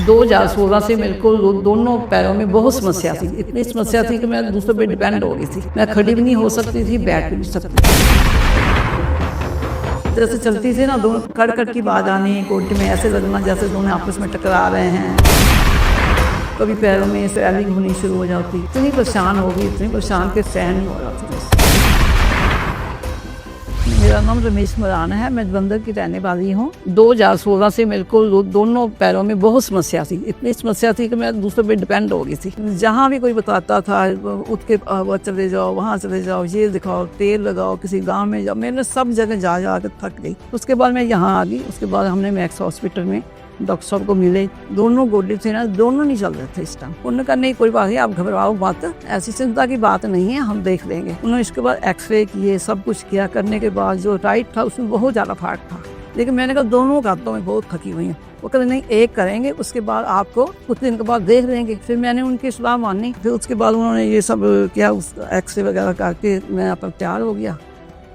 2016 से मेरे को दोनों पैरों में बहुत समस्या थी। इतनी समस्या थी कि मैं दूसरों पे डिपेंड हो गई थी। मैं खड़ी भी नहीं हो सकती थी, बैठ भी नहीं सकती थी। जैसे चलती थी ना, दोनों कड़ की आवाज आनी, गोड्डे में ऐसे लगना जैसे दोनों आपस में टकरा रहे हैं। कभी पैरों में स्वेलिंग होनी शुरू हो जाती। इतनी परेशान हो गई, इतनी परेशान के सहन नहीं हो रहा था। मेरा नाम रमेश मराना है, मैं जलंधर की रहने वाली हूँ। 2016 से मेरे को दोनों पैरों में बहुत समस्या थी। इतनी समस्या थी कि मैं दूसरों पे डिपेंड हो गई थी। जहाँ भी कोई बताता था, उठ के चले जाओ, वहाँ चले जाओ, ये दिखाओ, तेल लगाओ, किसी गांव में जाओ, मैंने सब जगह जा कर थक गई। उसके बाद मैं यहाँ आ गई। उसके बाद हमने मैक्स हॉस्पिटल में डॉक्टर साहब को मिले। दोनों गोड्डे थे ना, दोनों नहीं चल रहे थे इस टाइम। उन्होंने कहा नहीं कोई बात नहीं, आप घबराओ मत, ऐसी चिंता की बात नहीं है, हम देख लेंगे। उन्होंने इसके बाद एक्सरे किए, सब कुछ किया। करने के बाद जो राइट था उसमें बहुत ज़्यादा फर्क था, लेकिन मैंने कहा दोनों हाथों में बहुत थकी हुई हैं। वो कहते नहीं एक करेंगे, उसके बाद आपको कुछ दिन के बाद देख लेंगे। फिर मैंने उनकी सलाह मानी। फिर उसके बाद उन्होंने ये सब किया, एक्सरे वगैरह करके मैं आप तैयार हो गया।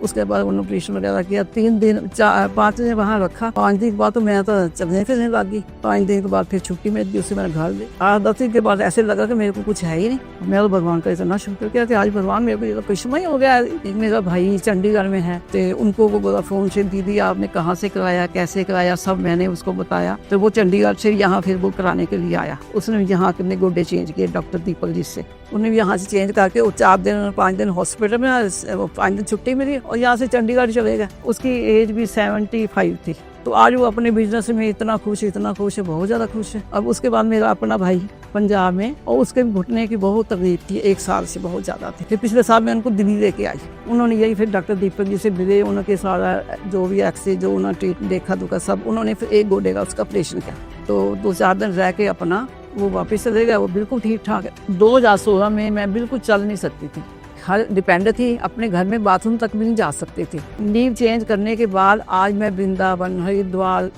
उसके बाद उन्होंने ऑपरेशन वगैरह किया। 3 दिन 5 दिन वहाँ रखा। 5 दिन के बाद तो मैं तो चलने फिरने लगी। 5 दिन के बाद फिर छुट्टी में दी, उससे मैंने घर दी। 10 दिन के बाद ऐसे लगा कि मेरे को कुछ है ही नहीं। मैं तो भगवान का इतना शुक्र किया कि आज भगवान मेरे को कुछ ही हो गया। मेरा भाई चंडीगढ़ में है, तो उनको वो बोला फ़ोन से, दीदी आपने कहाँ से कराया, कैसे कराया, सब मैंने उसको बताया। तो वो चंडीगढ़ से यहाँ फिर वो कराने के लिए आया। उसने यहाँ अपने गोड्डे चेंज किए डॉक्टर दीपक जी से। उन्हें यहाँ से चेंज करके वो 4 दिन 5 दिन हॉस्पिटल में, 5 दिन छुट्टी मिली और यहाँ से चंडीगढ़ चले गए। उसकी एज भी 75 थी। तो आज वो अपने बिजनेस में इतना खुश है, बहुत ज़्यादा खुश है। अब उसके बाद मेरा अपना भाई पंजाब में, और उसके घुटने की बहुत तकलीफ थी, 1 साल से बहुत ज़्यादा थी। फिर पिछले साल मैं उनको दिल्ली लेके आई। उन्होंने यही फिर डॉक्टर दीपक जी से मिले, उनके सारा जो भी एक्सरे जो उन्होंने देखा दुखा सब, उन्होंने फिर एक गोडे का उसका ऑपरेशन किया। तो 2-4 दिन रह के अपना वो वापस चले गया। वो बिल्कुल ठीक ठाक है। 2016 में मैं बिल्कुल चल नहीं सकती थी, हर डिपेंड थी। अपने घर में बाथरूम तक भी नहीं जा सकती थी। नींव चेंज करने के बाद आज मैं वृंदावन, हरिद्वार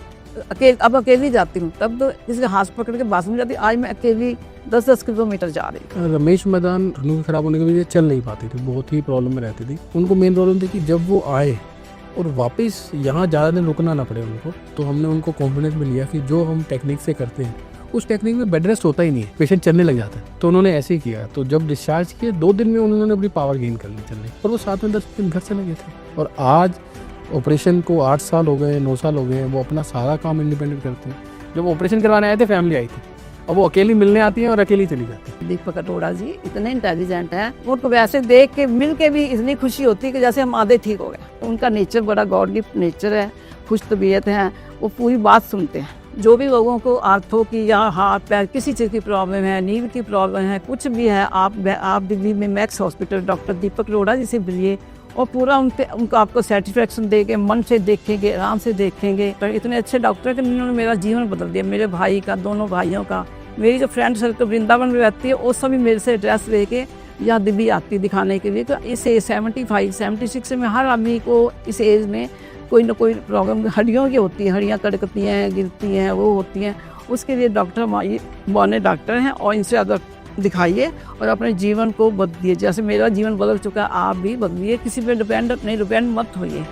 अब अकेली जाती हूँ। तब तो किसी हाथ पकड़ के बाथरूम जाती, आज मैं अकेली 10-10 किलोमीटर जा रही हूँ। रमेश मदान घुटनों खराब होने की वजह से चल नहीं पाती थी, बहुत ही प्रॉब्लम में रहती थी। उनको मेन प्रॉब्लम थी कि जब वो आए और वापस यहाँ ज़्यादा दिन रुकना ना पड़े उनको, तो हमने उनको कॉन्फिडेंस में लिया कि जो हम टेक्निक से करते हैं उस टेक्निक में बेड रेस्ट होता ही नहीं है, पेशेंट चलने लग जाता है। तो उन्होंने ऐसे ही किया। तो जब डिस्चार्ज किए 2 दिन में उन्होंने अपनी पावर गेन कर ली चलने, और वो 7 में 10 दिन घर चले गए थे। और आज ऑपरेशन को 8 साल हो गए, 9 साल हो गए, वो अपना सारा काम इंडिपेंडेंट करते हैं। जब ऑपरेशन करवाने आए थे फैमिली आई थी, और वो अकेली मिलने आती है और अकेली चली जाती है। दीपक अरोड़ा जी इतने इंटेलिजेंट हैं, उनको वैसे देख के मिल के भी इतनी खुशी होती है कि जैसे हम आधे ठीक हो गए। उनका नेचर बड़ा गॉड गिफ्ट नेचर है, खुश तबीयत है, वो पूरी बात सुनते हैं। जो भी लोगों को आर्थो की या हाथ पैर किसी चीज़ की प्रॉब्लम है, नींद की प्रॉब्लम है, कुछ भी है, आप दिल्ली में मैक्स हॉस्पिटल डॉक्टर दीपक अरोड़ा जी से मिलिए, और पूरा उनको आपको सेटिस्फेक्शन देके मन से देखेंगे, आराम से देखेंगे। तो इतने अच्छे डॉक्टर कि उन्होंने मेरा जीवन बदल दिया, मेरे भाई का, दोनों भाइयों का। मेरी जो फ्रेंड सर्कल वृंदावन में रहती है, वो सभी मेरे से एड्रेस लेके यहाँ दिल्ली आती दिखाने के लिए। तो इस एज 75-76 में हर आदमी को इस एज में कोई ना कोई प्रॉब्लम हड्डियों की होती है, हड्डियाँ कड़कती हैं, गिरती हैं, वो होती हैं। उसके लिए डॉक्टर माने डॉक्टर हैं, और इनसे ज़्यादा दिखाइए और अपने जीवन को बदलिए। जैसे मेरा जीवन बदल चुका है, आप भी बदलिए। किसी पे डिपेंड मत होइए।